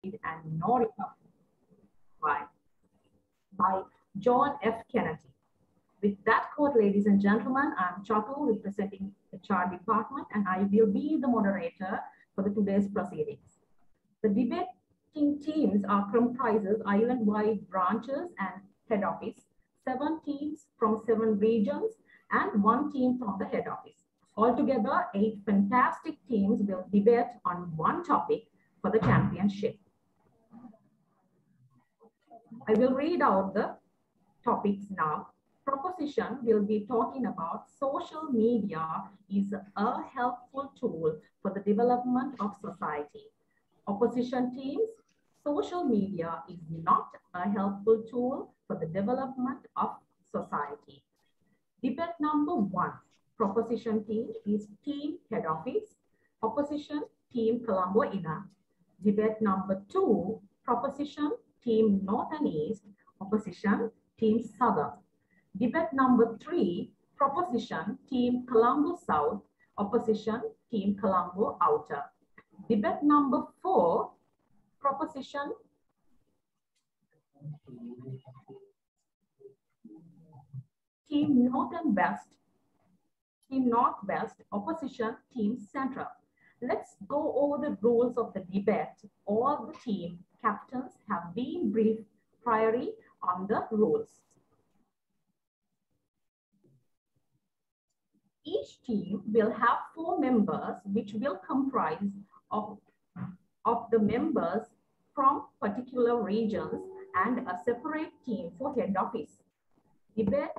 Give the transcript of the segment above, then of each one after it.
and No Recovery, right, by John F. Kennedy. With that quote, ladies and gentlemen, I'm Chatu representing the HR department, and I will be the moderator for the today's proceedings. The debating teams are comprises island-wide branches and head office, 7 teams from 7 regions, and 1 team from the head office. Altogether, 8 fantastic teams will debate on one topic for the championship. I will read out the topics now. Proposition will be talking about social media is a helpful tool for the development of society. Opposition teams, social media is not a helpful tool for the development of society. Debate number 1. Proposition team is team head office. Opposition team Colombo Inner. Debate number 2. Proposition team North and East. Opposition team Southern. Debate number 3. Proposition team Colombo South. Opposition team Colombo Outer. Debate number 4. Proposition team North and West. Team Northwest, opposition team Central. Let's go over the rules of the debate. All the team captains have been briefed priorly on the rules. Each team will have 4 members, which will comprise of the members from particular regions and a separate team for head office. Debate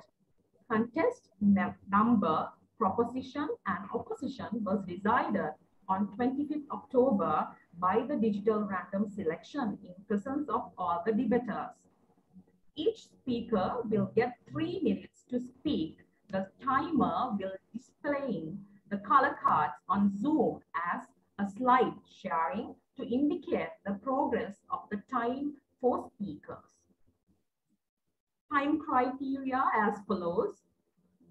contest number, proposition and opposition was decided on 25th October by the digital random selection in presence of all the debaters. Each speaker will get 3 minutes to speak. The timer will display the color cards on Zoom as a slide sharing to indicate the progress of the time for speakers. Time criteria as follows: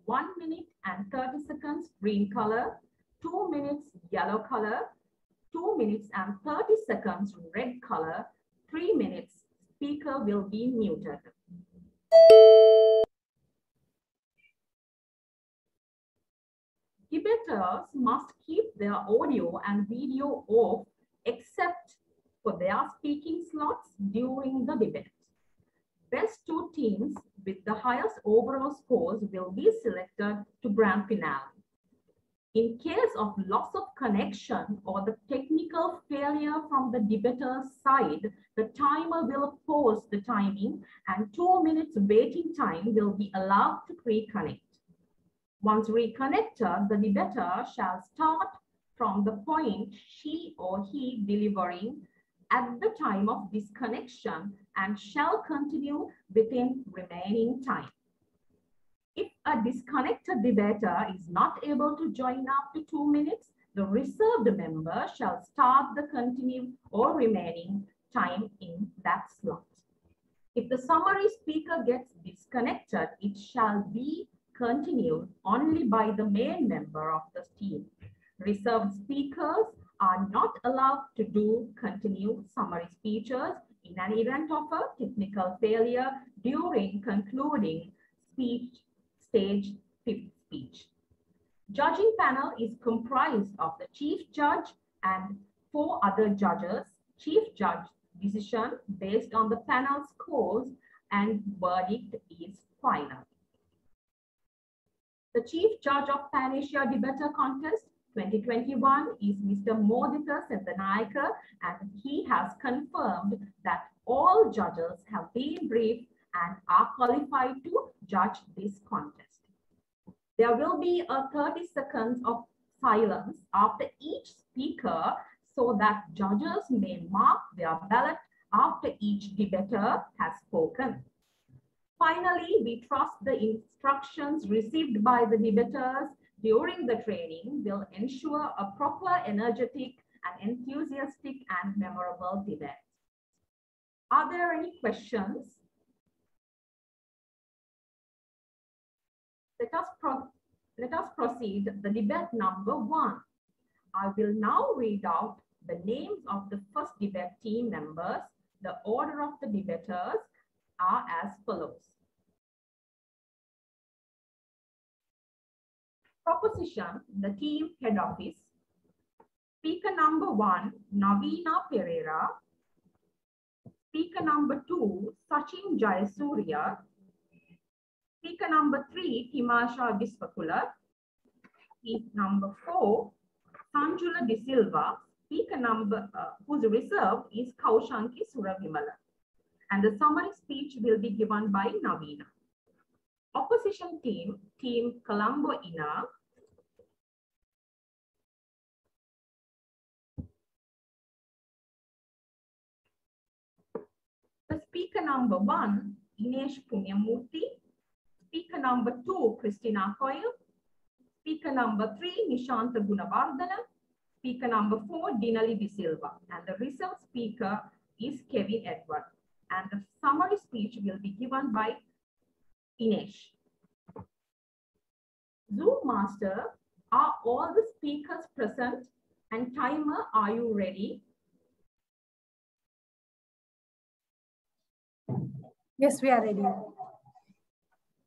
1 minute and 30 seconds green color, 2 minutes yellow color, 2 minutes and 30 seconds red color, 3 minutes speaker will be muted. Debaters must keep their audio and video off except for their speaking slots during the debate. Best 2 teams with the highest overall scores will be selected to grand finale. In case of loss of connection or the technical failure from the debater's side, the timer will pause the timing and 2 minutes waiting time will be allowed to reconnect. Once reconnected, the debater shall start from the point she or he delivering at the time of disconnection and shall continue within remaining time. If a disconnected debater is not able to join after 2 minutes, the reserved member shall start the continued or remaining time in that slot. If the summary speaker gets disconnected, it shall be continued only by the main member of the team. Reserved speakers are not allowed to do continued summary speeches in an event of a technical failure during concluding speech stage 5th speech. Judging panel is comprised of the chief judge and 4 other judges. Chief judge decision based on the panel scores and verdict is final. The chief judge of Pan Asia Debater Contest 2021 is Mr. Modita Sethanayake, and he has confirmed that all judges have been briefed and are qualified to judge this contest. There will be a 30 seconds of silence after each speaker so that judges may mark their ballot after each debater has spoken. Finally, we trust the instructions received by the debaters during the training will ensure a proper, energetic, and enthusiastic and memorable debate. Are there any questions? Let us proceed the debate number 1. I will now read out the names of the first debate team members. The order of the debaters are as follows. Proposition, the team head office. Speaker number 1, Navina Pereira. Speaker number 2, Sachin Jayasuriya. Speaker number 3, Timasha Viswakula. Speaker number 4, Sanjula De Silva. Speaker number whose reserve is Kaushanki Suravimala. And the summary speech will be given by Navina. Opposition team, Team Colombo Ina. The speaker number 1, Inesh Punyamurthy. Speaker number 2, Christina Coyle. Speaker number 3, Nishanta Gunavardhana. Speaker number 4, Dinali De Silva. And the reserve speaker is Kevin Edward. And the summary speech will be given by Inesh. Zoom Master, are all the speakers present? And timer, are you ready? Yes, we are ready.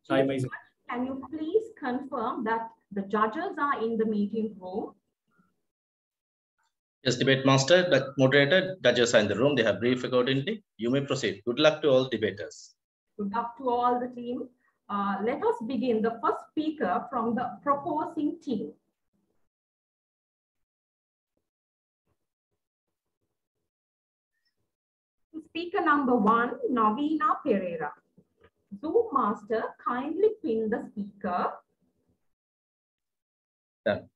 Can you please confirm that the judges are in the meeting room? Yes, debate master, the moderator, judges are in the room. They have briefed accordingly. You may proceed. Good luck to all debaters. Good luck to all the team. Let us begin. The first speaker from the proposing team. Speaker number 1, Navina Pereira. Zoom Master, kindly pin the speaker. Done.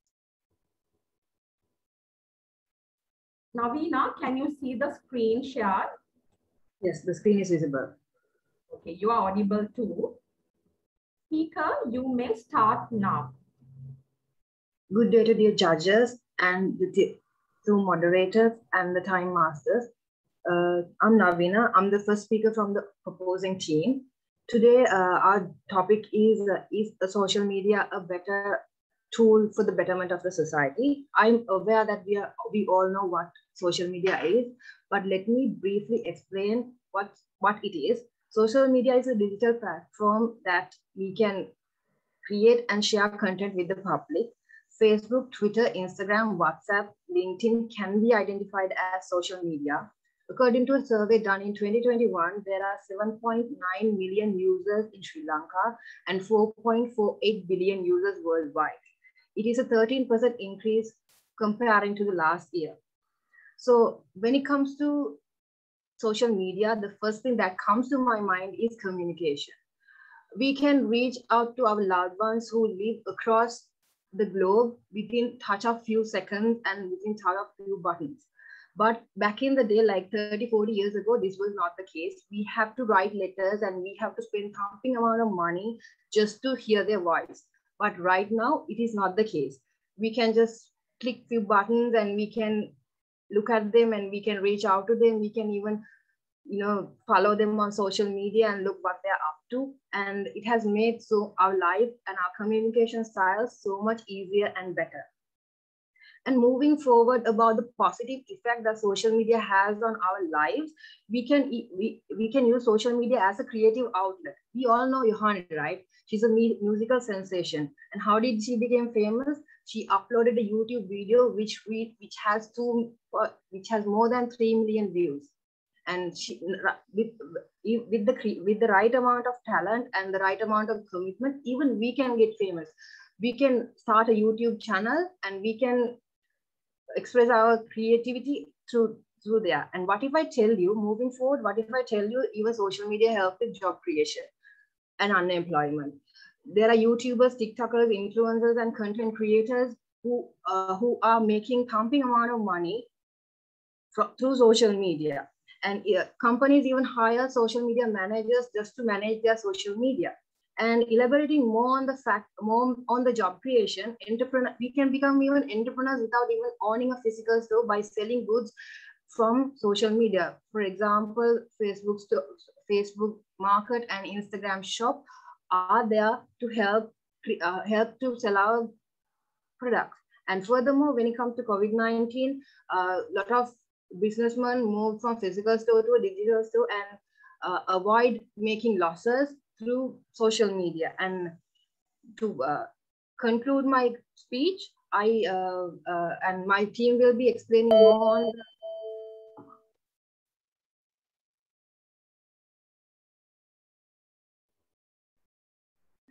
Navina, can you see the screen shared? Yes, the screen is visible. Okay, you are audible too. Speaker, you may start now. Good day to dear judges and the two moderators and the time masters. I'm Navina. I'm the first speaker from the proposing team. Today, our topic is the social media a better tool for the betterment of the society? I'm aware that we all know what social media is, but let me briefly explain what it is. Social media is a digital platform that we can create and share content with the public. Facebook, Twitter, Instagram, WhatsApp, LinkedIn can be identified as social media. According to a survey done in 2021, there are 7.9 million users in Sri Lanka and 4.48 billion users worldwide. It is a 13% increase comparing to the last year. So when it comes to social media, the first thing that comes to my mind is communication. We can reach out to our loved ones who live across the globe within touch of few seconds and within touch of few buttons. But back in the day, like 30, 40 years ago, this was not the case. We have to write letters and we have to spend something amount of money just to hear their voice. But right now, it is not the case. We can just click few buttons and we can look at them and we can reach out to them. We can even, follow them on social media and look what they're up to. And it has made so our life and our communication styles so much easier and better. And moving forward about the positive effect that social media has on our lives, we can use social media as a creative outlet. We all know Johanna, right? She's a musical sensation. And how did she become famous? She uploaded a YouTube video which has more than 3 million views. And she, with the right amount of talent and the right amount of commitment, even we can get famous. We can start a YouTube channel and we can express our creativity through there. And what if I tell you, moving forward, what if I tell you even social media help with job creation and unemployment? There are YouTubers, TikTokers, influencers, and content creators who are making pumping amount of money through social media. And companies even hire social media managers just to manage their social media. And elaborating more on the job creation, we can become even entrepreneurs without even owning a physical store by selling goods from social media. For example, Facebook Market and Instagram Shop are there to help to sell our products. And furthermore, when it comes to COVID-19, a lot of businessmen moved from physical store to a digital store and avoid making losses through social media. And to conclude my speech, I and my team will be explaining more on the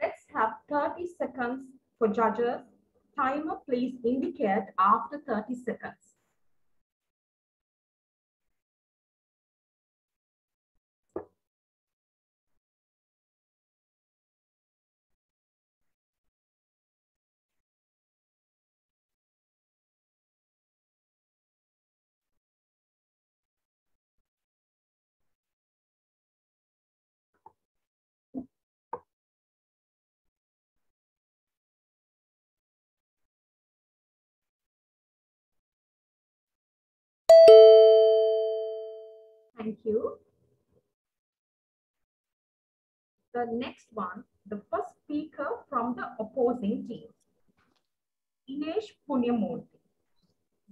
Let's have 30 seconds for judges. Timer, please indicate after 30 seconds. Thank you. The next one, the first speaker from the opposing team, Inesh Punyamurthy.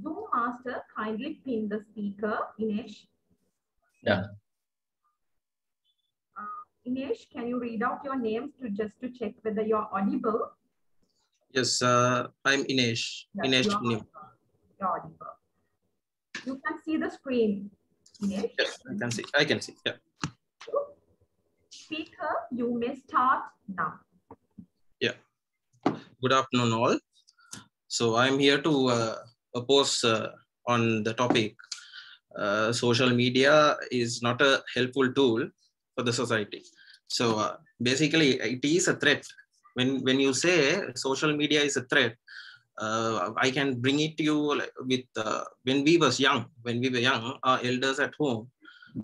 Zoom master, kindly pin the speaker, Inesh. Yeah. Inesh, can you read out your names to check whether you're audible? Yes, I'm Inesh. Yes, Inesh you're Punyam. audible. You can see the screen, Inesh. Yes, I can see. I can see. Yeah. Speaker, you may start now. Yeah. Good afternoon, all. So I'm here to oppose on the topic. Social media is not a helpful tool for the society. So basically, it is a threat. When you say social media is a threat, I can bring it to you with when we were young. When we were young, our elders at home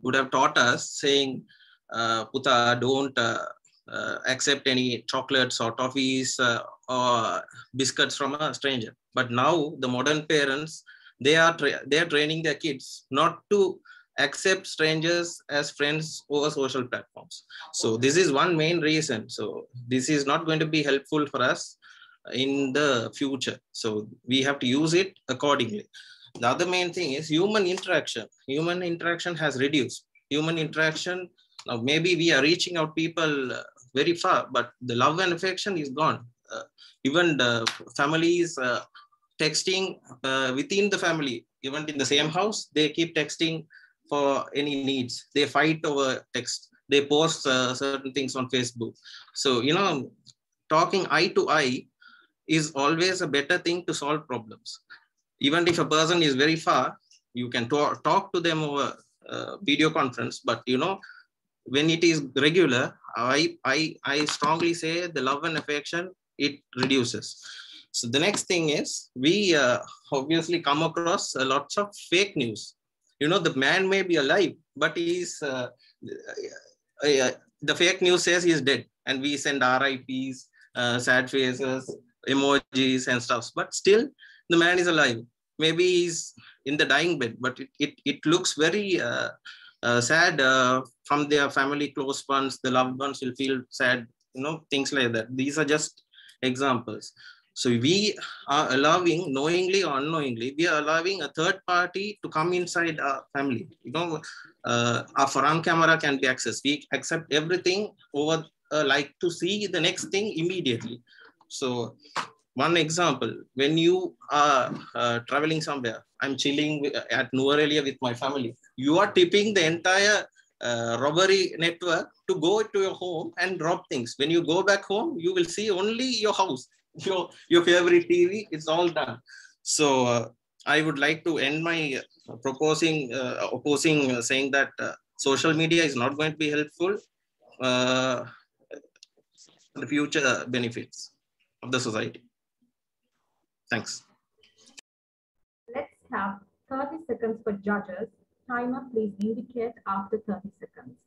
would have taught us saying, "Puta, don't accept any chocolates or toffees or biscuits from a stranger." But now the modern parents, they are training their kids not to accept strangers as friends over social platforms. So this is one main reason. So this is not going to be helpful for us in the future. So we have to use it accordingly. The other main thing is human interaction. Human interaction has reduced. Human interaction, now maybe we are reaching out people very far, but the love and affection is gone. Even the families texting within the family, even in the same house, they keep texting for any needs. They fight over text. They post certain things on Facebook. So, talking eye to eye is always a better thing to solve problems. Even if a person is very far, you can talk to them over video conference, but when it is regular, I strongly say the love and affection, it reduces. So the next thing is we obviously come across lots of fake news. The man may be alive, but he's the fake news says he's dead, and we send RIPs, sad faces, emojis and stuff. But still, the man is alive. Maybe he's in the dying bed, but it looks very sad from their family, close ones. The loved ones will feel sad. Things like that. These are just examples. So we are allowing, knowingly or unknowingly, we are allowing a third party to come inside our family. Our front camera can be accessed. We accept everything over, like to see the next thing immediately. So one example, when you are traveling somewhere, I'm chilling at Nuwara with my family. You are tipping the entire robbery network to go to your home and rob things. When you go back home, you will see only your house, your favorite TV. It's all done. So I would like to end my opposing, saying that social media is not going to be helpful for the future benefits of the society. Thanks. Let's have 30 seconds for judges. Timer, please indicate after 30 seconds.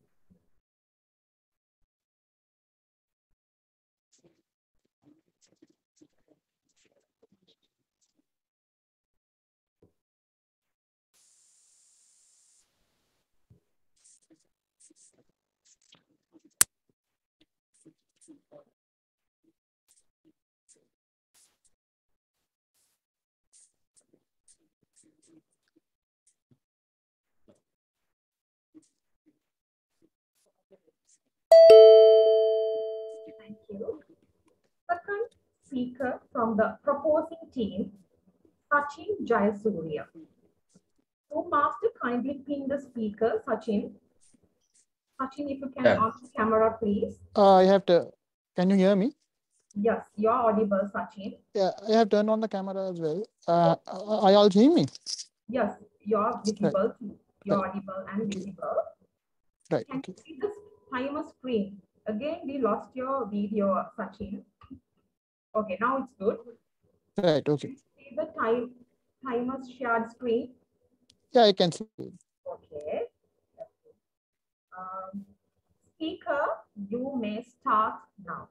you. Second speaker from the proposing team, Sachin Jayasuriya. So, Master, kindly pin the speaker, Sachin. Sachin, if you can on camera, please. I have to. Can you hear me? Yes, you're audible, Sachin. Yeah, I have turned on the camera as well. Are you all seeing me? Yes, you're visible too. You're Right. audible and visible. Right. Can Okay. you see the timer screen? Again, we lost your video, Sachin. Okay, now it's good. Right. Okay. See the timer shared screen? Yeah, I can see. Okay. Speaker, you may start now.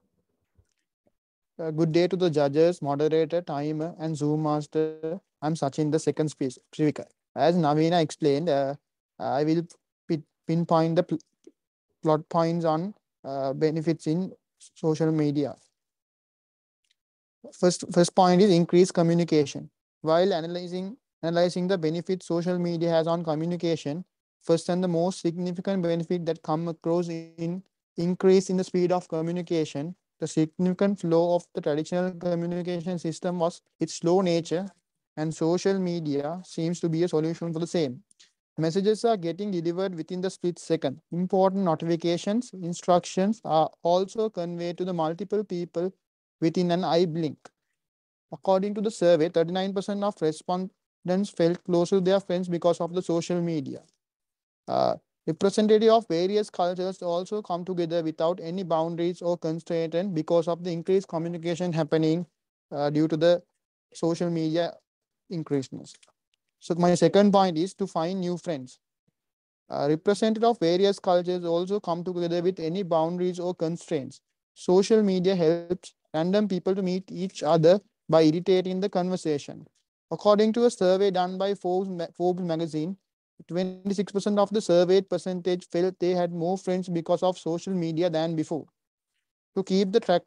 Good day to the judges, moderator, timer, and Zoom master. I'm Sachin, the second speaker. As Navina explained, I will pinpoint the plot points on benefits in social media. First point is increased communication. While analyzing the benefits social media has on communication, first and the most significant benefit that come across in increase in the speed of communication. The significant flow of the traditional communication system was its slow nature, and social media seems to be a solution for the same. Messages are getting delivered within the split second. Important notifications, instructions are also conveyed to the multiple people within an eye blink. According to the survey, 39% of respondents felt close to their friends because of the social media. Representative of various cultures also come together without any boundaries or constraint because of the increased communication happening due to the social media increases. So my second point is to find new friends. Representative of various cultures also come together with any boundaries or constraints. Social media helps random people to meet each other by irritating the conversation. According to a survey done by Forbes magazine, 26% of the surveyed percentage felt they had more friends because of social media than before. To keep the track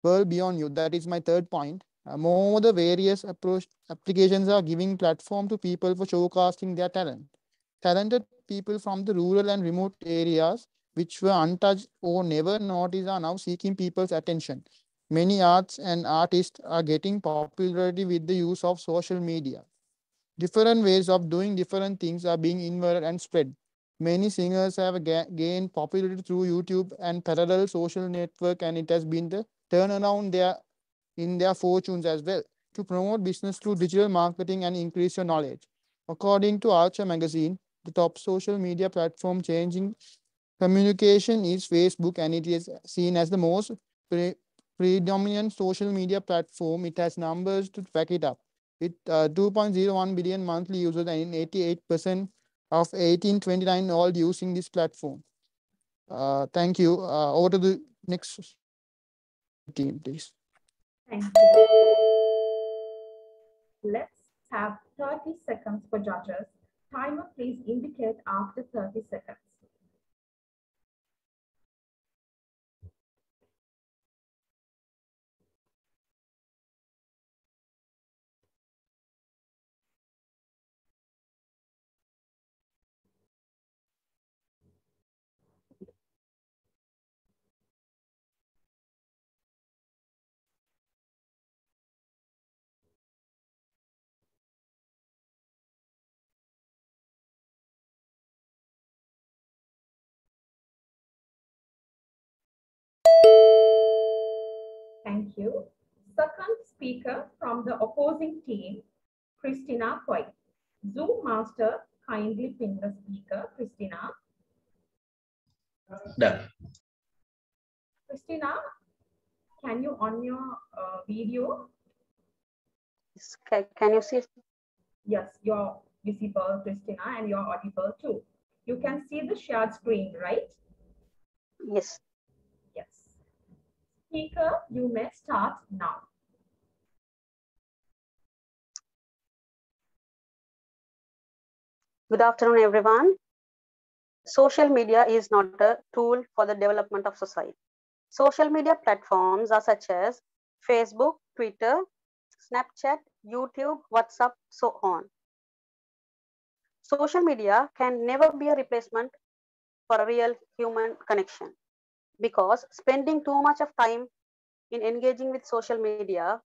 world beyond you, that is my third point. More the various applications are giving platform to people for showcasing their talent. Talented people from the rural and remote areas which were untouched or never noticed are now seeking people's attention. Many arts and artists are getting popularity with the use of social media. Different ways of doing different things are being invented and spread. Many singers have gained popularity through YouTube and parallel social network, and it has been the turnaround in their fortunes as well. To promote business through digital marketing and increase your knowledge. According to Archer magazine, the top social media platform changing communication is Facebook, and it is seen as the most predominant social media platform. It has numbers to back it up. With 2.01 billion monthly users and 88% of 18-29 all using this platform. Thank you. Over to the next team, please. Thank you. Let's have 30 seconds for judges. Timer, please indicate after 30 seconds. Thank you. Second speaker from the opposing team, Christina Coy. Zoom master, kindly pin the speaker, Christina. Done. Christina, can you on your video? Can you see? Yes, you're visible, Christina, and you're audible too. You can see the shared screen, right? Yes. Yes. Speaker, you may start now. Good afternoon, everyone. Social media is not a tool for the development of society. Social media platforms are such as Facebook, Twitter, Snapchat, YouTube, WhatsApp, so on. Social media can never be a replacement for a real human connection because spending too much of time in engaging with social media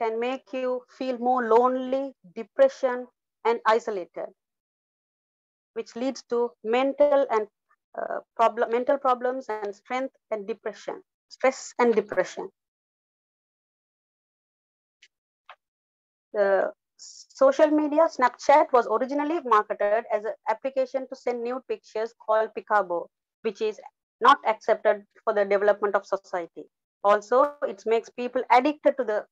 can make you feel more lonely, depression, and isolated, which leads to mental problems and stress and depression. The social media Snapchat was originally marketed as an application to send nude pictures called Picabo, which is not accepted for the development of society. Also, it makes people addicted to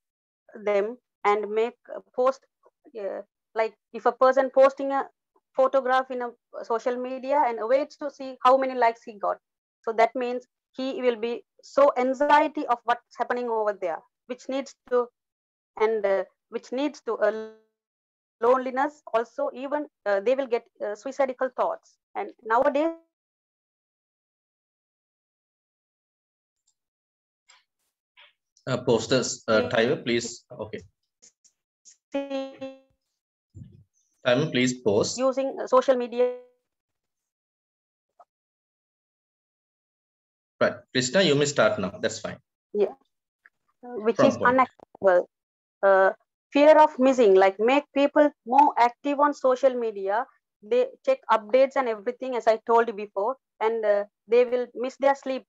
them and make post like if a person posting a photograph in a social media and waits to see how many likes he got. So that means he will be so anxiety of what's happening over there, which needs to loneliness. Also, even they will get suicidal thoughts. And nowadays, Posters, Timer, please. Okay. Timer, please pause. Using social media. Right, Krishna, you may start now. That's fine. Yeah, which is unacceptable. Fear of missing, like make people more active on social media. They check updates and everything, as I told you before, and they will miss their sleep.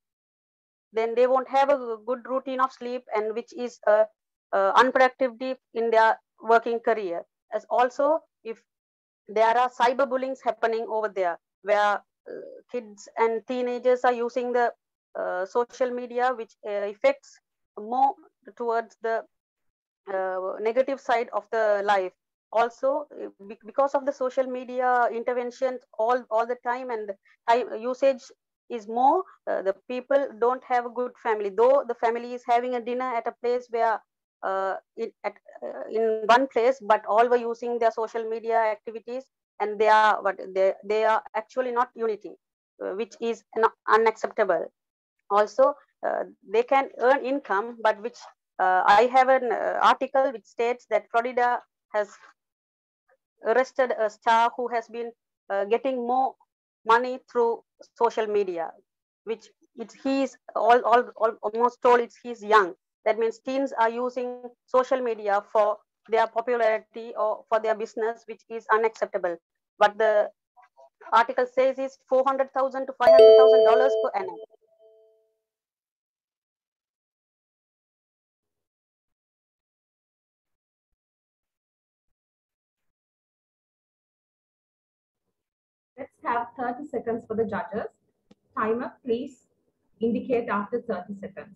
Then they won't have a good routine of sleep, and which is unproductive in their working career. As also, if there are cyberbullying happening over there, where kids and teenagers are using the social media, which affects more towards the negative side of the life. Also, because of the social media interventions all the time, and time usage is more, the people don't have a good family, though the family is having a dinner at a place where in one place, but all were using their social media activities, and they are actually not unity, which is unacceptable. Also, they can earn income, but which I have an article which states that Florida has arrested a star who has been getting more money through social media, which he's almost told he's young. That means teens are using social media for their popularity or for their business, which is unacceptable. But the article says is $400,000 to $500,000 per annum. Let's have 30 seconds for the judges. Timer, please indicate after 30 seconds.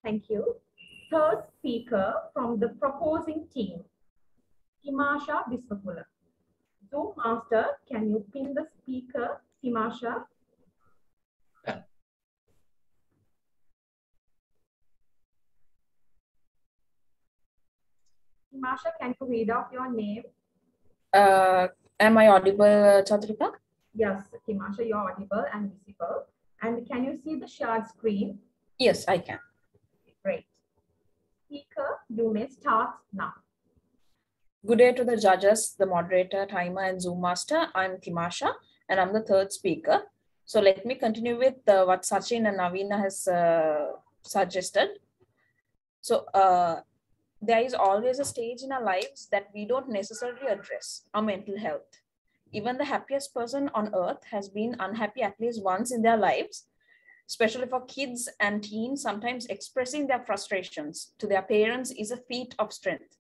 Thank you. Third speaker from the proposing team, Timasha Biswapula. Zoom master, can you pin the speaker, Timasha? Timasha, can you read out your name? Am I audible, Chatrika? Yes, Timasha, you're audible and visible. And can you see the shared screen? Yes, I can. Great. Speaker, you may start now. Good day to the judges, the moderator, timer, and Zoom master. I'm Timasha, and I'm the third speaker. So let me continue with what Sachin and Navina has suggested. So there is always a stage in our lives that we don't necessarily address, our mental health. Even the happiest person on earth has been unhappy at least once in their lives. Especially for kids and teens, sometimes expressing their frustrations to their parents is a feat of strength.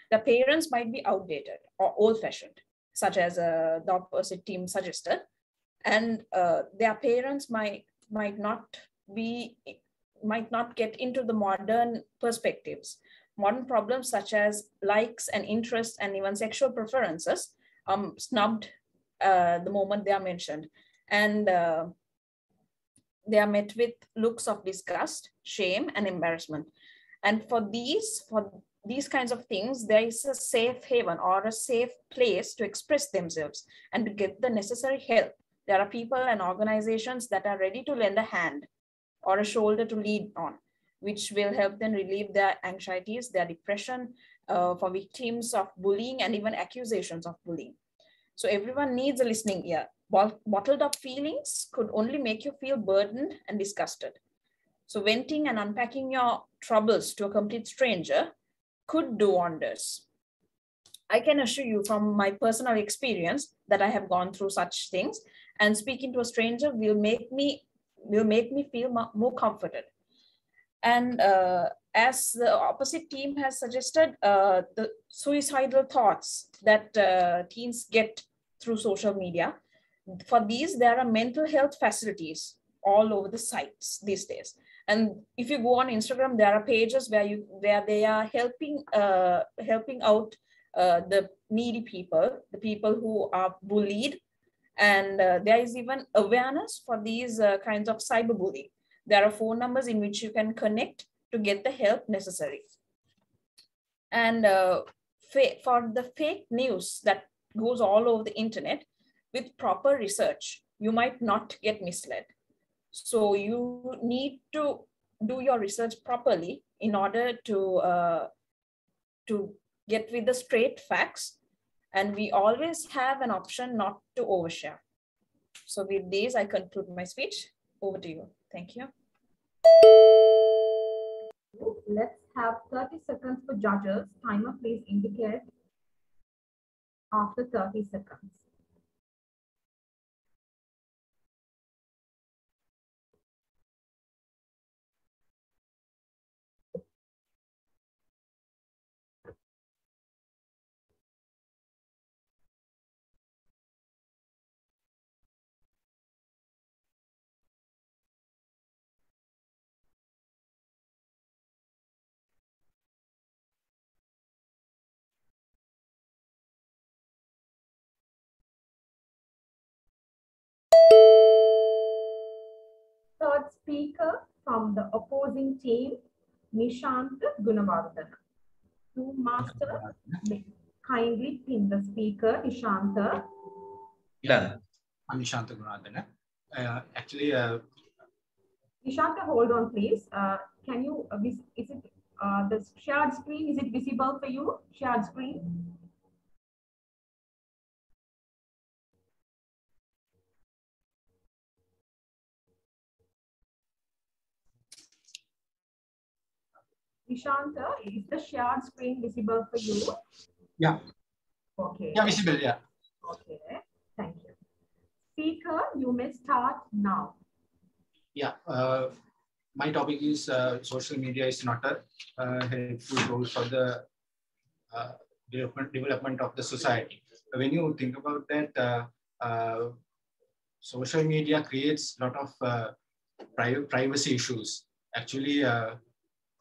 The parents might be outdated or old-fashioned, such as the opposite team suggested, and their parents might not get into the modern perspectives. Modern problems such as likes and interests and even sexual preferences snubbed the moment they are mentioned. And they are met with looks of disgust, shame, and embarrassment. And for these kinds of things, there is a safe haven or a safe place to express themselves and to get the necessary help. There are people and organizations that are ready to lend a hand or a shoulder to lean on, which will help them relieve their anxieties, their depression, for victims of bullying and even accusations of bullying. So everyone needs a listening ear. Bottled up feelings could only make you feel burdened and disgusted. So venting and unpacking your troubles to a complete stranger could do wonders. I can assure you from my personal experience that I have gone through such things, and speaking to a stranger will make me feel more comforted. And as the opposite team has suggested, the suicidal thoughts that teens get through social media, for these, there are mental health facilities all over the sites these days. And if you go on Instagram, there are pages where they are helping out the needy people, the people who are bullied. And there is even awareness for these kinds of cyberbullying. There are phone numbers in which you can connect to get the help necessary. And for the fake news that goes all over the internet, with proper research, you might not get misled. So you need to do your research properly in order to get with the straight facts. And we always have an option not to overshare. So with this, I conclude my speech. Over to you. Thank you. Let's have 30 seconds for judges. Timer, please indicate after 30 seconds. Third speaker from the opposing team, Nishant Gunawardana. To master, kindly pin the speaker, Nishant. Done. I'm Nishant Gunawardana. Actually, Nishant, hold on, please. Can you, is it the shared screen, is it visible for you? Shared screen? Nishant, is the shared screen visible for you? yeah. Okay. Yeah, visible, yeah. Okay, thank you. Speaker, you may start now. Yeah, my topic is social media is not a helpful tool for the development of the society. When you think about that, social media creates a lot of privacy issues. Actually,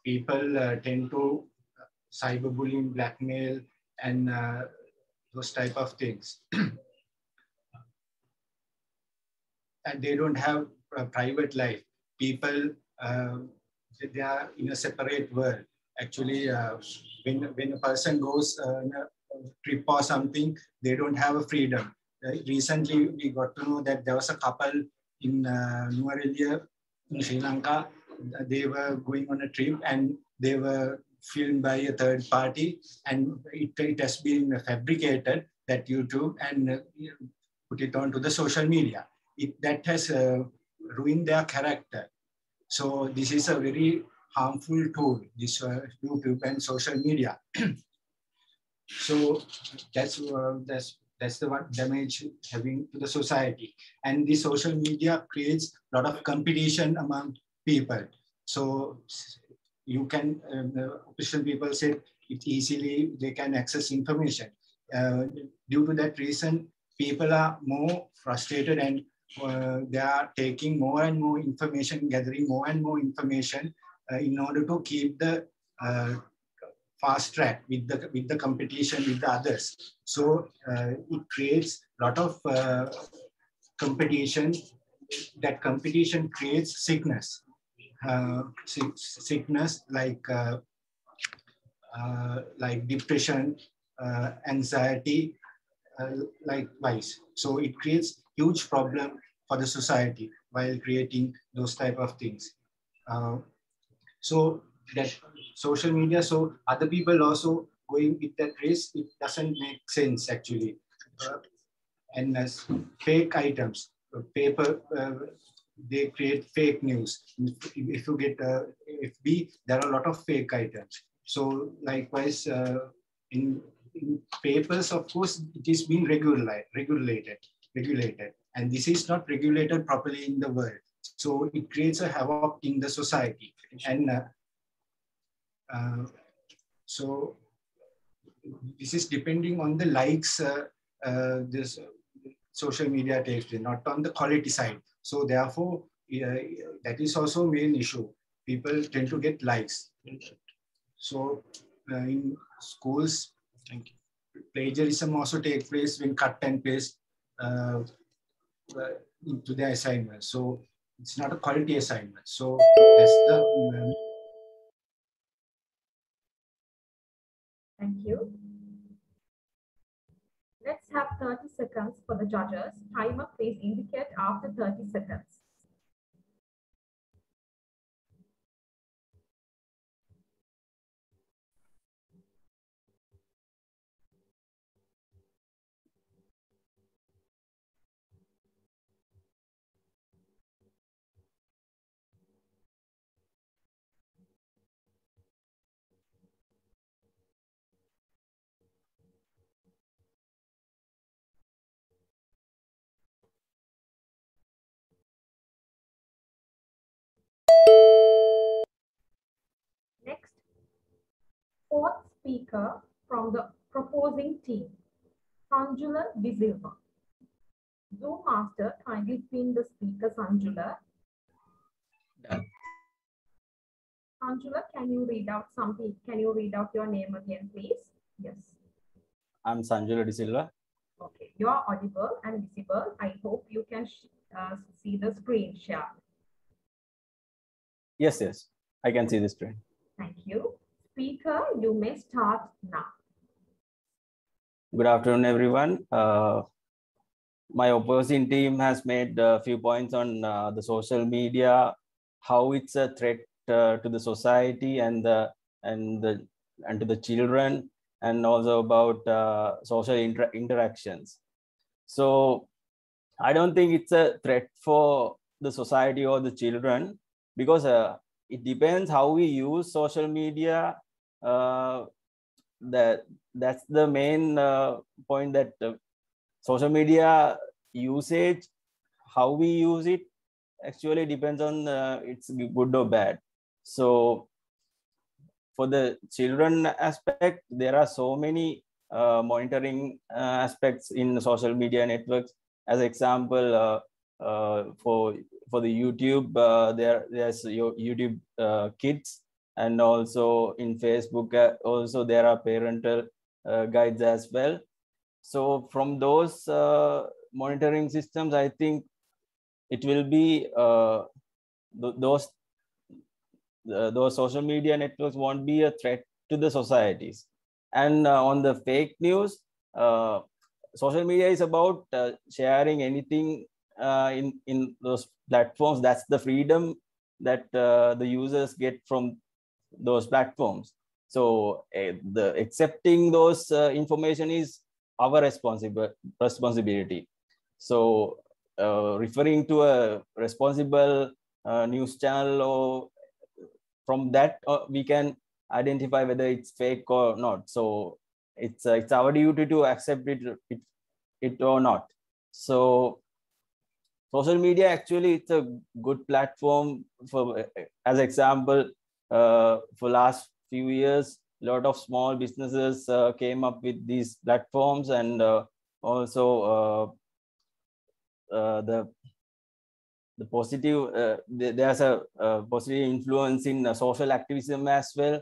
people tend to cyberbullying, blackmail, and those type of things. And they don't have a private life. People, they are in a separate world. Actually, when a person goes on a trip or something, they don't have a freedom. Recently, we got to know that there was a couple in Nuwara in Sri Lanka. They were going on a trip and they were filmed by a third party, and it has been fabricated, that YouTube, and put it onto the social media. That has ruined their character. So this is a very harmful tool, this YouTube and social media. So that's the one damage having to the society. And the social media creates a lot of competition among people. So you can, official people said it easily, they can access information. Due to that reason, people are more frustrated, and they are taking more and more information, gathering more and more information in order to keep the fast track with the competition with the others. So it creates a lot of competition that competition creates sickness. Sickness like depression, anxiety, likewise. So it creates huge problem for the society while creating those type of things. So that social media, so other people also going with that race, it doesn't make sense actually. And as fake items, paper, they create fake news. If you get FB, there are a lot of fake items. So likewise, in papers, of course, it is being regulated, and this is not regulated properly in the world. So it creates a havoc in the society, and so this is depending on the likes this social media takes, not on the quality side. So therefore, that is also main issue. People tend to get likes. So in schools, plagiarism also takes place when cut and paste into the assignment. So it's not a quality assignment. So that's the Thank you. Let's have 30 seconds for the judges. Timer, please indicate after 30 seconds. Next, fourth speaker from the proposing team, Sanjula De Silva. Zoom master, kindly pin the speaker, Sanjula. Done. Sanjula, can you read out something? Can you read out your name again, please? Yes. I'm Sanjula De Silva. Okay, you are audible and visible. I hope you can see the screen share. Yes, I can see the screen. Thank you. Speaker, you may start now. Good afternoon, everyone. My opposing team has made a few points on the social media, how it's a threat to the society and to the children, and also about social interactions. So I don't think it's a threat for the society or the children, because it depends how we use social media. That's the main point, that social media usage, how we use it, actually depends on it's good or bad. So for the children aspect, there are so many monitoring aspects in social media networks. As example, for the YouTube, there's your YouTube Kids, and also in Facebook, also there are parental guides as well. So from those monitoring systems, I think it will be those social media networks won't be a threat to the societies. And on the fake news, social media is about sharing anything in those platforms. That's the freedom that the users get from those platforms. So the accepting those information is our responsibility. So referring to a responsible news channel, or from that we can identify whether it's fake or not. So it's our duty to accept it or not. So social media, actually, it's a good platform for, as example, for last few years, a lot of small businesses came up with these platforms, and also the positive, there's a positive influence in social activism as well.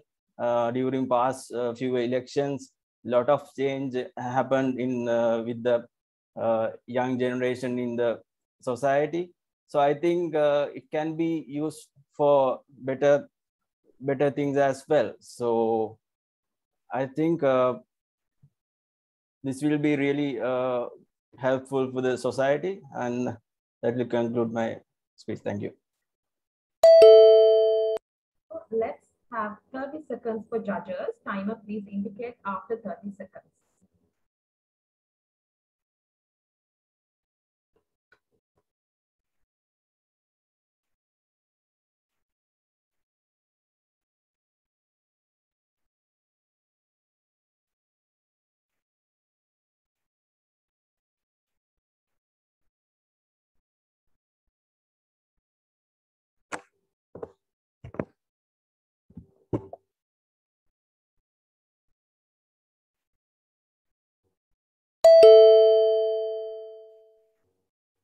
During past few elections, a lot of change happened in with the young generation in the society. So I think it can be used for better things as well. So I think this will be really helpful for the society, and that will conclude my speech. Thank you. Let's have 30 seconds for judges. Timer, please indicate after 30 seconds.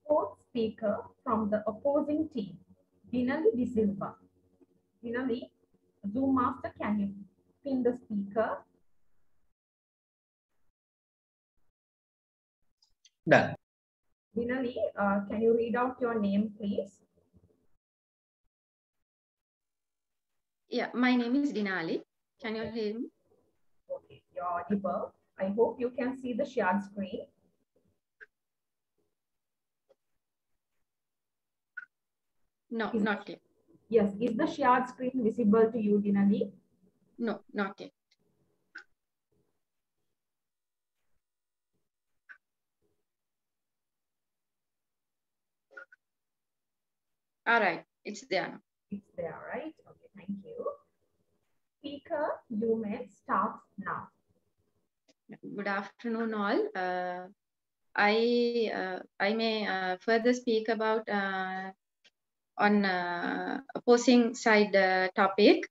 Fourth speaker from the opposing team, Dinali De Silva. Dinali, Zoom master, can you pin the speaker? Done. Dinali, can you read out your name, please? Yeah, my name is Dinali. Can you hear me? Okay, you're audible. I hope you can see the shared screen. No, not yet. Yes, is the shared screen visible to you, Dinali? No, not yet. All right, it's there now. It's there, right? Okay, thank you. Speaker, you may start now. Good afternoon, all. I may further speak about on opposing side topic.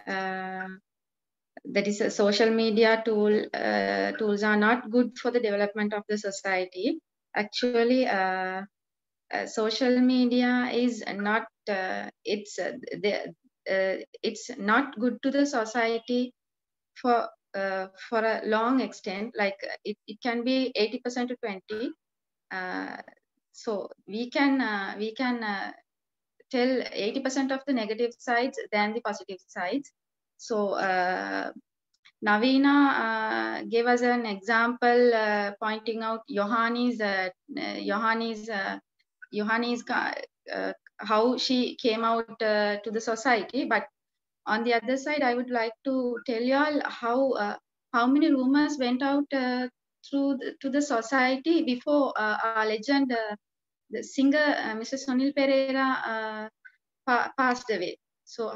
That is a social media tools are not good for the development of the society. Actually, social media is not it's not good to the society for a long extent. Like it can be 80% to 20. So we can tell 80% of the negative sides than the positive sides. So Navina gave us an example pointing out Johanni's how she came out to the society. But on the other side, I would like to tell you all how many rumors went out to the society before our legend, the singer Mr. Sunil Pereira passed away. So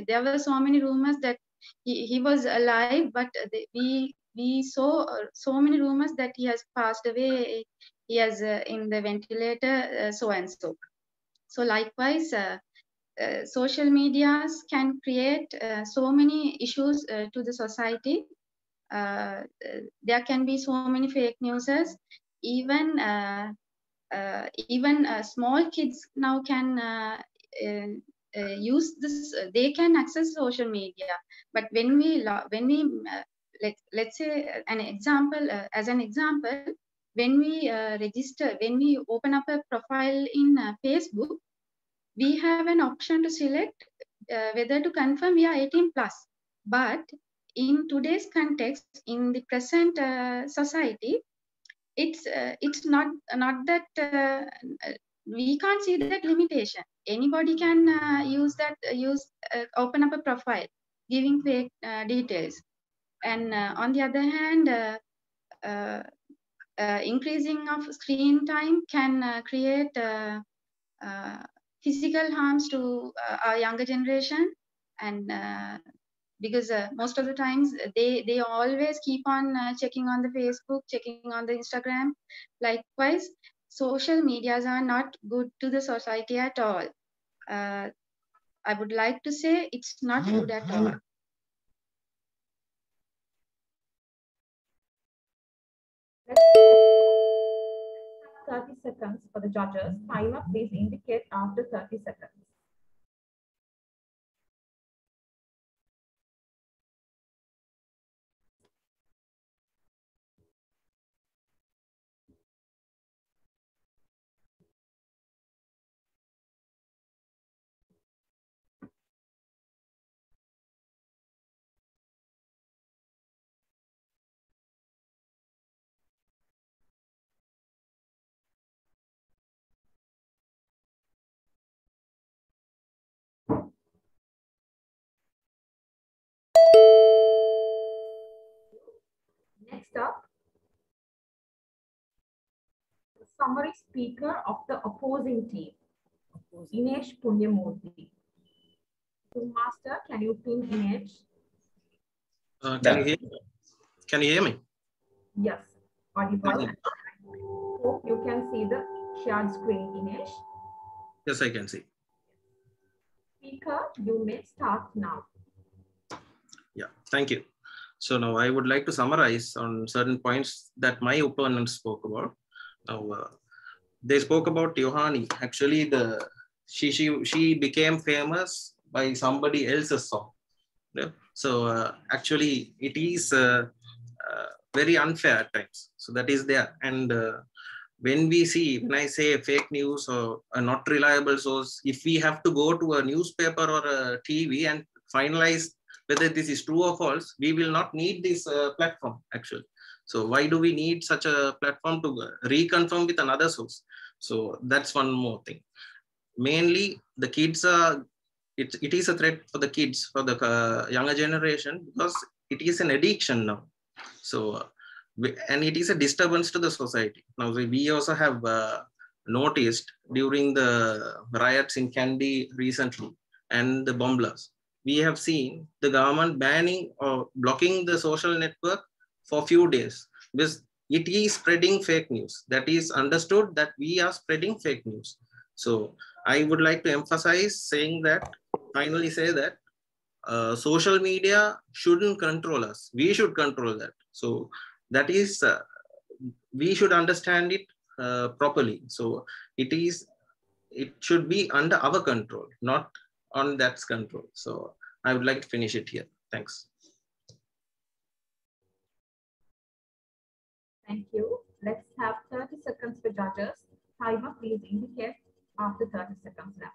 there were so many rumors that he was alive, but we saw so many rumors that he has passed away. He has in the ventilator, so and so. So likewise, social medias can create so many issues to the society. There can be so many fake newses. Even small kids now can use this. They can access social media. But when we let's say an example, as an example, when we when we open up a profile in Facebook, we have an option to select whether to confirm we are 18 plus. But in today's context, in the present society, it's not that we can't see that limitation. Anybody can open up a profile giving fake details. And on the other hand, increasing of screen time can create physical harms to our younger generation. And because most of the times they always keep on checking on the Facebook, checking on the Instagram. Likewise, social medias are not good to the society at all. I would like to say it's not good at all. 30 seconds for the judges. Timer, please indicate after 30 seconds. Next up, the summary speaker of the opposing team, Inesh Punyamurthy. Master, can you pin Inesh? Can you hear me? Yes, audible. Hope you can see the shared screen, Inesh. Yes, I can see. Speaker, you may start now. Yeah, thank you. So now I would like to summarize on certain points that my opponents spoke about. Now, they spoke about Yohani. Actually, she became famous by somebody else's song. Yeah? So actually, it is very unfair at times. So that is there. And when I say fake news or a not reliable source, if we have to go to a newspaper or a TV and finalize whether this is true or false, we will not need this platform actually. So why do we need such a platform to reconfirm with another source? So that's one more thing. Mainly the kids are, it is a threat for the kids, for the younger generation, because it is an addiction now. So, and it is a disturbance to the society. Now, we also have noticed during the riots in Kandy recently and the bomb blasts, we have seen the government banning or blocking the social network for a few days because it is spreading fake news. That is understood that we are spreading fake news. So I would like to emphasize finally say that social media shouldn't control us. We should control that. So that is, we should understand it properly. So it should be under our control, not on that's control. So I would like to finish it here. Thanks. Thank you. Let's have 30 seconds for judges. Timer, please indicate after 30 seconds left.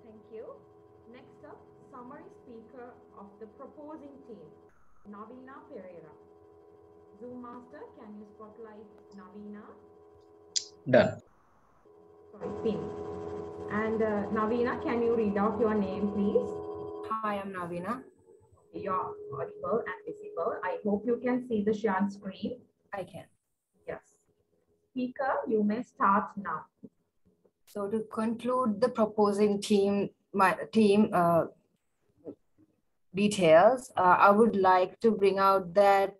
Thank you. Next up, summary speaker of the proposing team, Navina Pereira. Zoom master, can you spotlight Navina? Done. Sorry, pin. And Navina, can you read out your name, please? Hi, I'm Navina. You're audible and visible. I hope you can see the shared screen. I can. Yes. Speaker, you may start now. So to conclude the proposing team details, I would like to bring out that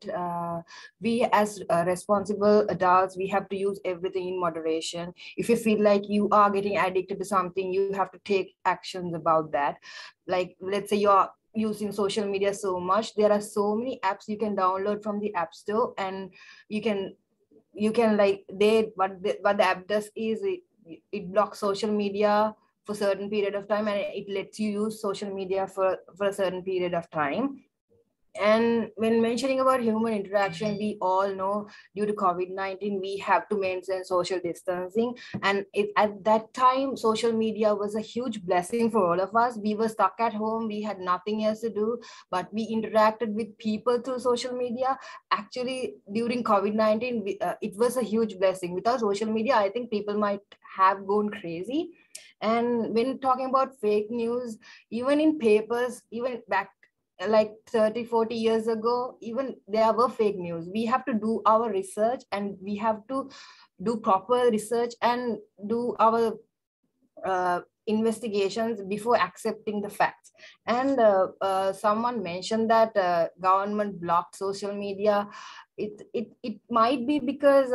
we as responsible adults, we have to use everything in moderation. If you feel like you are getting addicted to something, you have to take actions about that. Like, let's say you're using social media so much, there are so many apps you can download from the App Store, and you can like what the app does is it blocks social media for a certain period of time, and it lets you use social media for a certain period of time. And when mentioning about human interaction, we all know due to COVID-19, we have to maintain social distancing. And at that time, social media was a huge blessing for all of us. We were stuck at home. We had nothing else to do, but we interacted with people through social media. Actually, during COVID-19, it was a huge blessing. Without social media, I think people might have gone crazy. And when talking about fake news, even in papers, even back like 30-40 years ago, even there were fake news. We have to do our research, and we have to do proper research and do our investigations before accepting the facts. And someone mentioned that government blocked social media. It might be because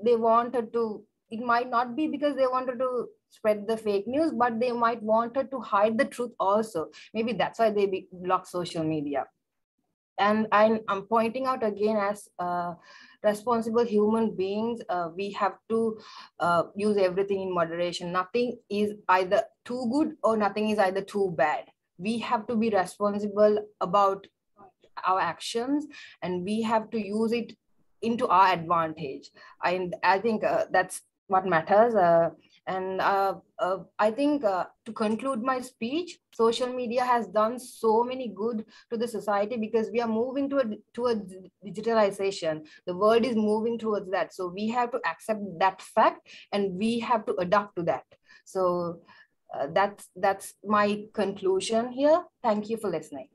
they wanted to, it might not be because they wanted to spread the fake news, but they might wanted to hide the truth also. Maybe that's why they block social media. And I'm pointing out again, as responsible human beings, we have to use everything in moderation. Nothing is either too good or nothing is either too bad. we have to be responsible about our actions, and we have to use it into our advantage. And I think that's what matters. I think to conclude my speech, social media has done so many good to the society because we are moving towards digitalization. The world is moving towards that. So we have to accept that fact and we have to adapt to that. So that's my conclusion here. Thank you for listening.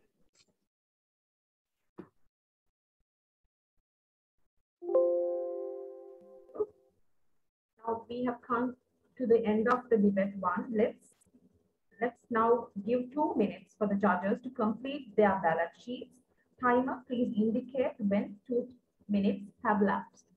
Now we have come to the end of the debate one. Let's now give 2 minutes for the judges to complete their ballot sheets. Timer, please indicate when 2 minutes have lapsed.